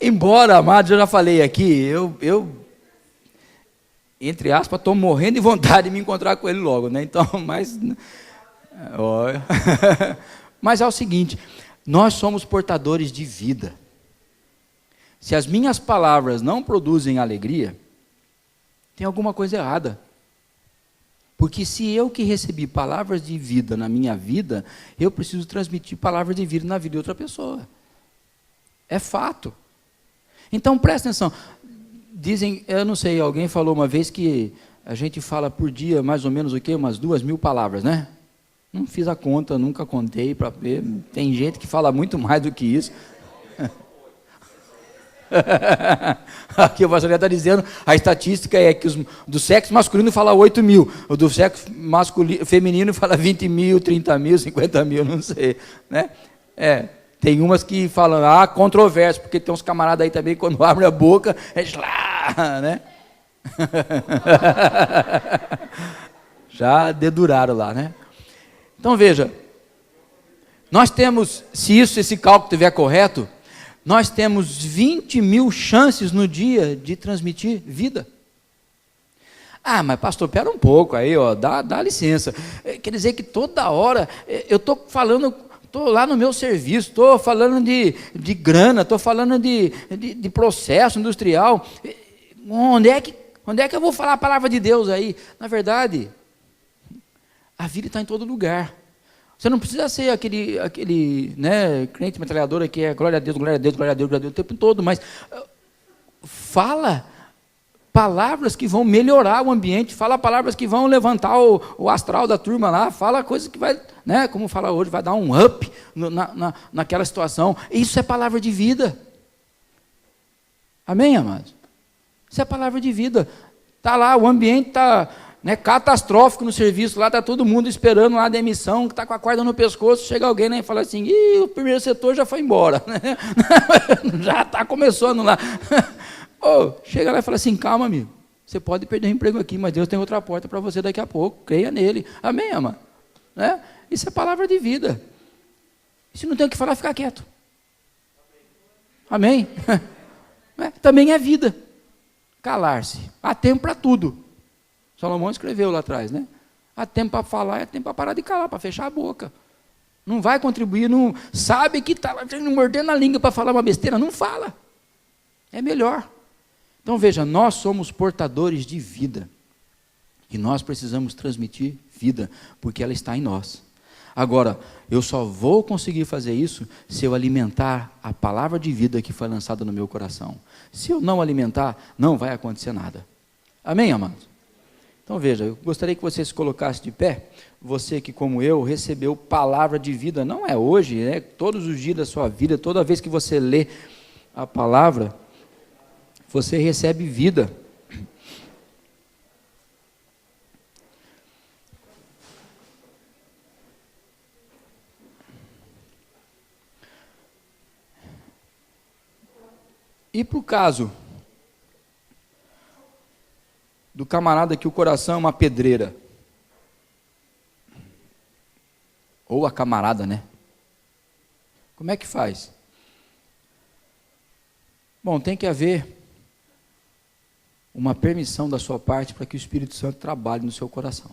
Embora, amados, eu já falei aqui, eu entre aspas, estou morrendo de vontade de me encontrar com ele logo, né? Então, mas é o seguinte, nós somos portadores de vida. Se as minhas palavras não produzem alegria, tem alguma coisa errada. Porque se eu que recebi palavras de vida na minha vida, eu preciso transmitir palavras de vida na vida de outra pessoa. É fato. Então, presta atenção. Dizem, eu não sei, alguém falou uma vez que a gente fala por dia mais ou menos o quê? Umas 2.000 palavras, né? Não fiz a conta, nunca contei para ver. Tem gente que fala muito mais do que isso. Aqui o pastor está dizendo, a estatística é que do sexo masculino fala 8 mil, o do sexo feminino fala 20 mil, 30 mil, 50 mil, não sei, né? Tem umas que falam, controverso, porque tem uns camaradas aí também, quando abrem a boca, né? Já deduraram lá, né? Então veja, nós temos, se esse cálculo estiver correto, nós temos 20 mil chances no dia de transmitir vida. Mas pastor, espera um pouco aí, dá licença. Quer dizer que toda hora eu estou falando, estou lá no meu serviço, estou falando de grana, estou falando de processo industrial. Onde é que eu vou falar a palavra de Deus aí? Na verdade, a vida está em todo lugar. Você não precisa ser aquele crente metralhadora que é glória a Deus, glória a Deus, glória a Deus, glória a Deus o tempo todo, mas fala palavras que vão melhorar o ambiente, fala palavras que vão levantar o astral da turma lá, fala coisas que vai, como fala hoje, vai dar um up naquela situação. Isso é palavra de vida. Amém, amados? Isso é palavra de vida. Está lá, o ambiente está catastrófico no serviço, lá está todo mundo esperando lá a demissão, que está com a corda no pescoço, chega alguém e fala assim, o primeiro setor já foi embora, já está começando lá. Chega lá e fala assim, calma amigo, você pode perder o emprego aqui, mas Deus tem outra porta para você daqui a pouco, creia nele, amém, amado? Isso é palavra de vida. E se não tem o que falar, fica quieto. Amém? Também é vida, calar-se, há tempo para tudo. Salomão escreveu lá atrás, há tempo para falar, há tempo para parar de calar, para fechar a boca. Não vai contribuir, não sabe que está mordendo a língua para falar uma besteira, não fala. É melhor. Então veja, nós somos portadores de vida. E nós precisamos transmitir vida, porque ela está em nós. Agora, eu só vou conseguir fazer isso se eu alimentar a palavra de vida que foi lançada no meu coração. Se eu não alimentar, não vai acontecer nada. Amém, amados? Então veja, eu gostaria que você se colocasse de pé, você que como eu recebeu palavra de vida, não é hoje, todos os dias da sua vida, toda vez que você lê a palavra, você recebe vida. E para o caso do camarada que o coração é uma pedreira, ou a camarada, como é que faz? Bom, tem que haver uma permissão da sua parte para que o Espírito Santo trabalhe no seu coração.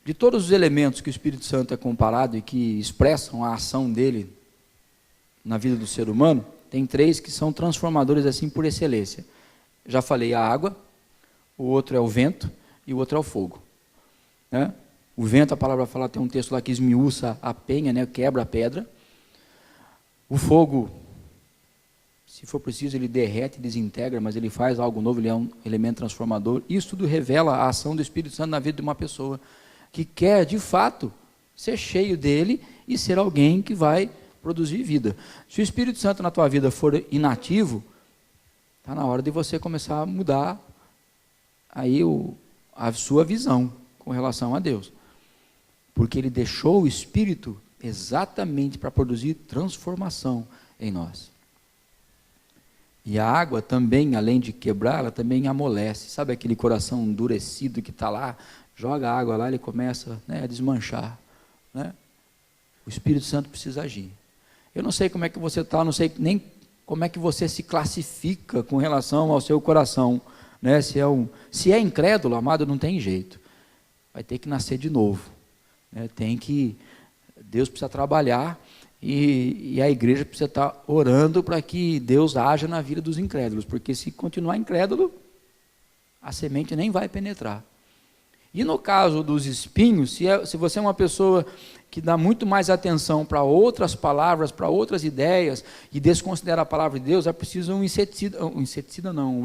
De todos os elementos que o Espírito Santo é comparado e que expressam a ação dele na vida do ser humano, tem 3 que são transformadores assim por excelência. Já falei, a água, o outro é o vento e o outro é o fogo. O vento, a palavra fala, tem um texto lá que esmiuça a penha, quebra a pedra. O fogo, se for preciso, ele derrete, desintegra, mas ele faz algo novo, ele é um elemento transformador. Isso tudo revela a ação do Espírito Santo na vida de uma pessoa que quer, de fato, ser cheio dele e ser alguém que vai produzir vida. Se o Espírito Santo na tua vida for inativo, está na hora de você começar a mudar aí a sua visão com relação a Deus. Porque ele deixou o Espírito exatamente para produzir transformação em nós. E a água também, além de quebrar, ela também amolece. Sabe aquele coração endurecido que está lá? Joga a água lá, ele começa a desmanchar. O Espírito Santo precisa agir. Eu não sei como é que você está, não sei nem como é que você se classifica com relação ao seu coração. Se é incrédulo, amado, não tem jeito. Vai ter que nascer de novo. Deus precisa trabalhar e a igreja precisa estar orando para que Deus haja na vida dos incrédulos, porque se continuar incrédulo, a semente nem vai penetrar. E no caso dos espinhos, se você é uma pessoa que dá muito mais atenção para outras palavras, para outras ideias, e desconsidera a palavra de Deus, é preciso um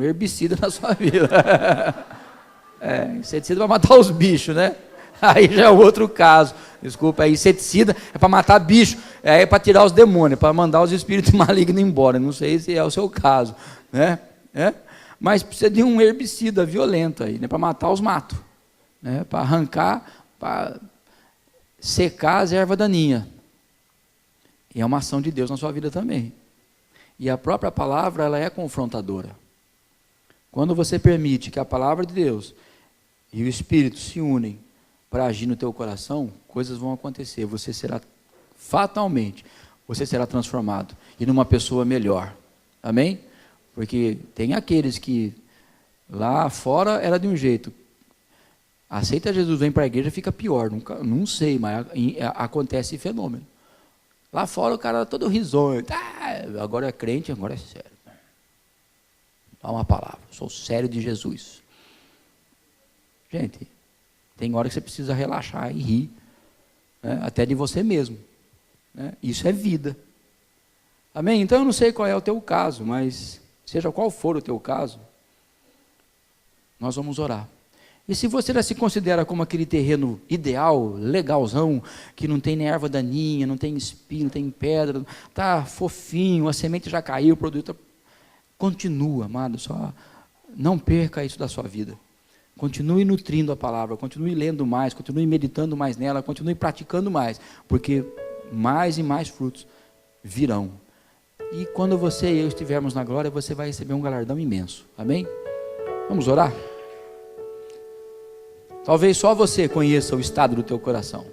herbicida na sua vida. Inseticida para matar os bichos, Aí já é outro caso. Desculpa, inseticida é para matar bicho, é para tirar os demônios, para mandar os espíritos malignos embora. Não sei se é o seu caso, né? Mas precisa de um herbicida violento aí, né? Para matar os matos, né? Para arrancar, para secar as ervas daninhas. E é uma ação de Deus na sua vida também. E a própria palavra, ela é confrontadora. Quando você permite que a palavra de Deus e o Espírito se unem para agir no teu coração, coisas vão acontecer. Você será, fatalmente, você será transformado e numa pessoa melhor. Amém? Porque tem aqueles que lá fora era de um jeito. Aceita Jesus, vem para a igreja, fica pior. Nunca, não sei, mas acontece esse fenômeno. Lá fora o cara era todo risonho. Agora é crente, agora é sério. Dá uma palavra, sou sério de Jesus. Gente, tem hora que você precisa relaxar e rir, né? Até de você mesmo, né? Isso é vida. Amém? Então eu não sei qual é o teu caso, mas seja qual for o teu caso, nós vamos orar. E se você já se considera como aquele terreno ideal, legalzão, que não tem nem erva daninha, não tem espinho, não tem pedra, está fofinho, a semente já caiu, o produto... Continua, amado, só não perca isso da sua vida. Continue nutrindo a palavra, continue lendo mais, continue meditando mais nela, continue praticando mais, porque mais e mais frutos virão. E quando você e eu estivermos na glória, você vai receber um galardão imenso. Amém? Vamos orar? Talvez só você conheça o estado do teu coração.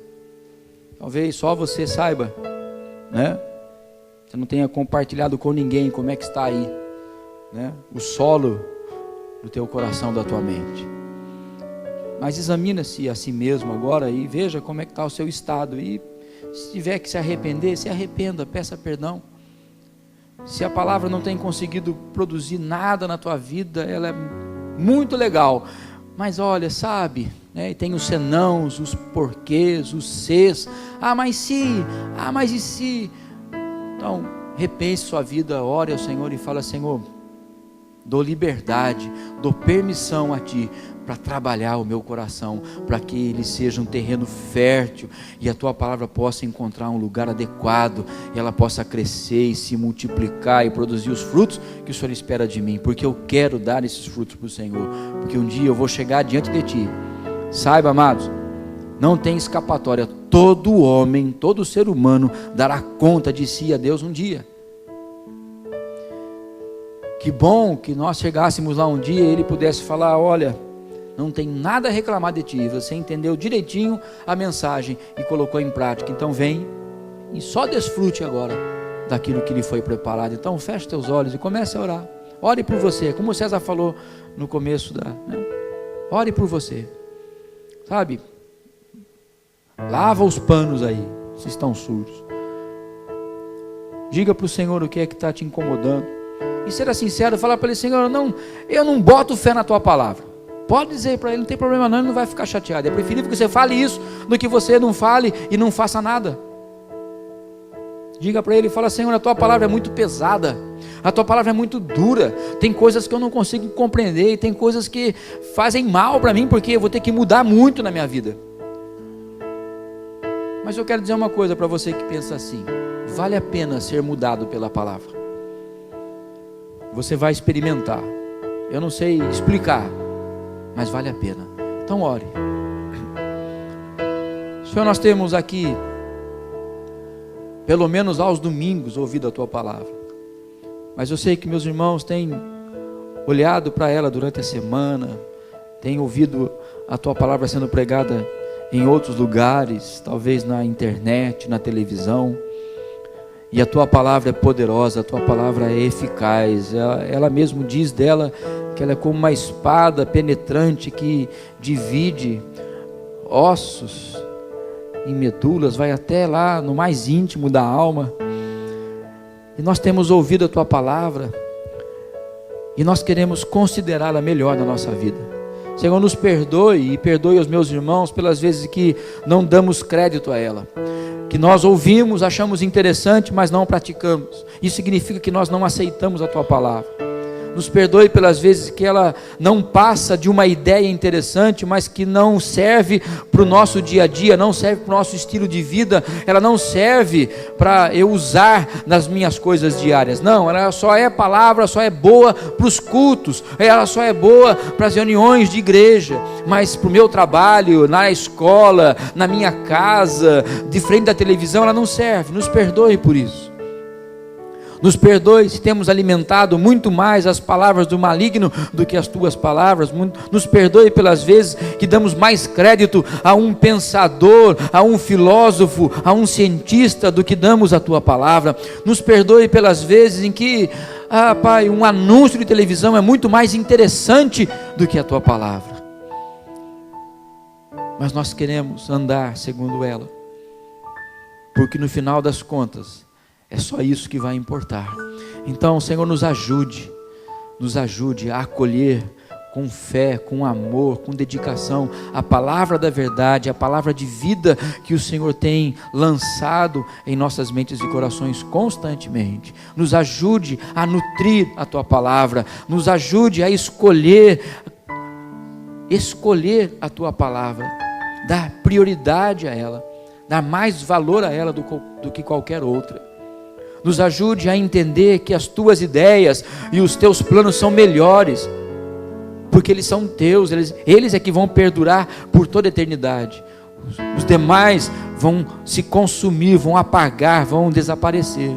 Talvez só você saiba, né? Você não tenha compartilhado com ninguém como é que está aí, né? O solo do teu coração, da tua mente. Mas examina-se a si mesmo agora e veja como é que está o seu estado. E se tiver que se arrepender, se arrependa, peça perdão. Se a palavra não tem conseguido produzir nada na tua vida, ela é muito legal. Mas olha, sabe, né? E tem os senãos, os porquês, os sês. Mas se, mas e se? Então, repense sua vida, ore ao Senhor e fala: Senhor, dou liberdade, dou permissão a Ti para trabalhar o meu coração, para que ele seja um terreno fértil e a Tua palavra possa encontrar um lugar adequado e ela possa crescer e se multiplicar e produzir os frutos que o Senhor espera de mim, porque eu quero dar esses frutos para o Senhor, porque um dia eu vou chegar diante de Ti. Saiba, amados, não tem escapatória, todo homem, todo ser humano dará conta de si a Deus um dia. Que bom que nós chegássemos lá um dia e Ele pudesse falar: olha, não tem nada a reclamar de ti, você entendeu direitinho a mensagem e colocou em prática, então vem e só desfrute agora daquilo que lhe foi preparado. Então feche teus olhos e comece a orar. Ore por você, como o César falou no começo ore por você, sabe? Lava os panos aí, se estão sujos. Diga para o Senhor o que é que está te incomodando. E seja sincero, falar para Ele: Senhor, eu não boto fé na Tua palavra. Pode dizer para Ele, não tem problema não, Ele não vai ficar chateado. É preferível que você fale isso do que você não fale e não faça nada. Diga para Ele, fala: Senhor, a Tua palavra é muito pesada, a Tua palavra é muito dura, tem coisas que eu não consigo compreender, tem coisas que fazem mal para mim, porque eu vou ter que mudar muito na minha vida. Mas eu quero dizer uma coisa para você que pensa assim: vale a pena ser mudado pela palavra. Você vai experimentar, eu não sei explicar, mas vale a pena. Então ore. Senhor, nós temos aqui, pelo menos aos domingos, ouvido a Tua palavra, mas eu sei que meus irmãos têm olhado para ela durante a semana, têm ouvido a Tua palavra sendo pregada em outros lugares, talvez na internet, na televisão, e a Tua palavra é poderosa, a Tua palavra é eficaz. Ela mesmo diz dela que ela é como uma espada penetrante que divide ossos e medulas, vai até lá no mais íntimo da alma. E nós temos ouvido a Tua palavra e nós queremos considerá-la melhor na nossa vida. Senhor, nos perdoe e perdoe os meus irmãos pelas vezes que não damos crédito a ela, que nós ouvimos, achamos interessante, mas não praticamos. Isso significa que nós não aceitamos a Tua palavra. Nos perdoe pelas vezes que ela não passa de uma ideia interessante, mas que não serve para o nosso dia a dia, não serve para o nosso estilo de vida, ela não serve para eu usar nas minhas coisas diárias. Não, ela só é palavra, só é boa para os cultos, ela só é boa para as reuniões de igreja, mas para o meu trabalho, na escola, na minha casa, de frente da televisão, ela não serve. Nos perdoe por isso. Nos perdoe se temos alimentado muito mais as palavras do maligno do que as tuas palavras. Nos perdoe pelas vezes que damos mais crédito a um pensador, a um filósofo, a um cientista do que damos à tua palavra. Nos perdoe pelas vezes em que, Pai, um anúncio de televisão é muito mais interessante do que a tua palavra. Mas nós queremos andar segundo ela, porque no final das contas é só isso que vai importar. Então, Senhor, nos ajude a acolher com fé, com amor, com dedicação a palavra da verdade, a palavra de vida que o Senhor tem lançado em nossas mentes e corações constantemente. Nos ajude a nutrir a tua palavra, nos ajude a escolher a tua palavra, dar prioridade a ela, dar mais valor a ela do que qualquer outra. Nos ajude a entender que as tuas ideias e os teus planos são melhores, porque eles são teus, eles é que vão perdurar por toda a eternidade. Os demais vão se consumir, vão apagar, vão desaparecer,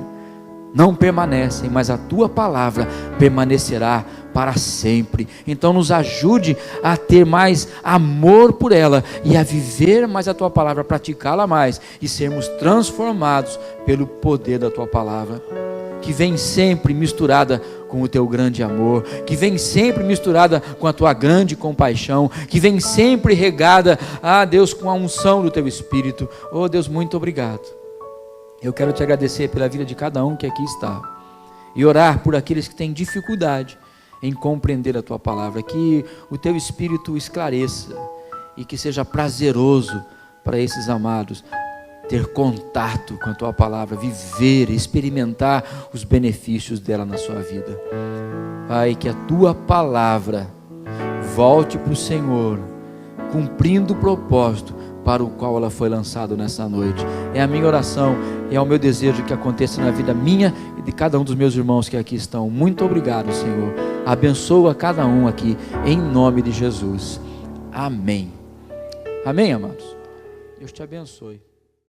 não permanecem, mas a tua palavra permanecerá para sempre. Então nos ajude a ter mais amor por ela e a viver mais a tua palavra, a praticá-la mais e sermos transformados pelo poder da tua palavra, que vem sempre misturada com o teu grande amor, que vem sempre misturada com a tua grande compaixão, que vem sempre regada, Deus, com a unção do teu Espírito. Oh Deus, muito obrigado. Eu quero te agradecer pela vida de cada um que aqui está e orar por aqueles que têm dificuldade em compreender a tua palavra, que o teu Espírito esclareça e que seja prazeroso para esses amados ter contato com a tua palavra, viver, experimentar os benefícios dela na sua vida. Pai, que a tua palavra volte para o Senhor, cumprindo o propósito para o qual ela foi lançada nessa noite. É a minha oração, é o meu desejo que aconteça na vida minha e de cada um dos meus irmãos que aqui estão. Muito obrigado, Senhor. Abençoa cada um aqui, em nome de Jesus. Amém. Amém, amados. Deus te abençoe.